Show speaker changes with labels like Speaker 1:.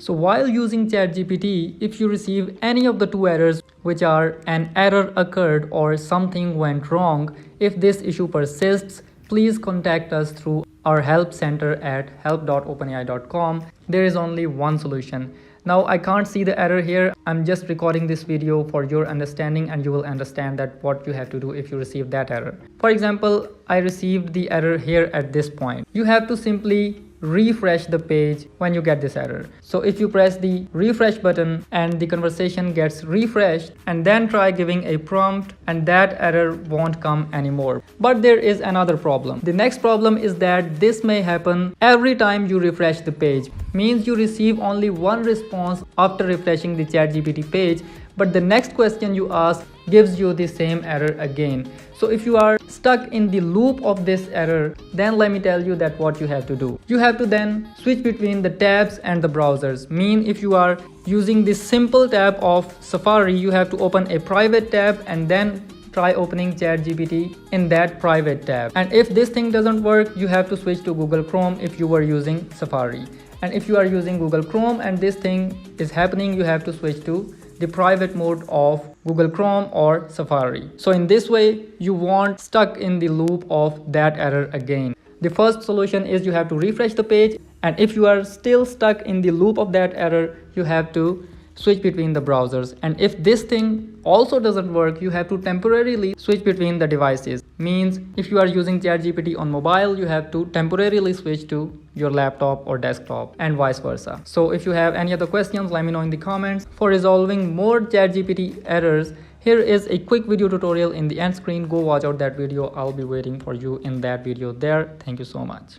Speaker 1: So while using ChatGPT, if you receive any of the two errors, which are an error occurred or something went wrong, if this issue persists, please contact us through our help center at help.openai.com. There is only one solution. Now I can't see the error here. I'm just recording this video for your understanding, and you will understand that what you have to do if you receive that error. For example, I received the error here at this point. You have to simply refresh the page when you get this error. So if you press the refresh button and the conversation gets refreshed, and then try giving a prompt, and that error won't come anymore. But there is another problem. The next problem is that this may happen every time you refresh the page. Means you receive only one response after refreshing the ChatGPT page, but the next question you ask gives you the same error again. So if you are stuck in the loop of this error, then let me tell you that what you have to do. You have to then switch between the tabs and the browsers. Mean if you are using this simple tab of Safari, you have to open a private tab and then try opening ChatGPT in that private tab. And if this thing doesn't work, you have to switch to Google Chrome if you were using Safari. And if you are using Google Chrome and this thing is happening, you have to switch to the private mode of Google Chrome or Safari. So in this way, you won't stuck in the loop of that error again. The first solution is you have to refresh the page, and if you are still stuck in the loop of that error, you have to switch between the browsers. And if this thing also doesn't work, you have to temporarily switch between the devices. Means if you are using ChatGPT on mobile, you have to temporarily switch to your laptop or desktop, and vice versa. So if you have any other questions, let me know in the comments. For resolving more ChatGPT errors, here is a quick video tutorial in the end screen. Go watch out that video. I'll be waiting for you in that video there. Thank you so much.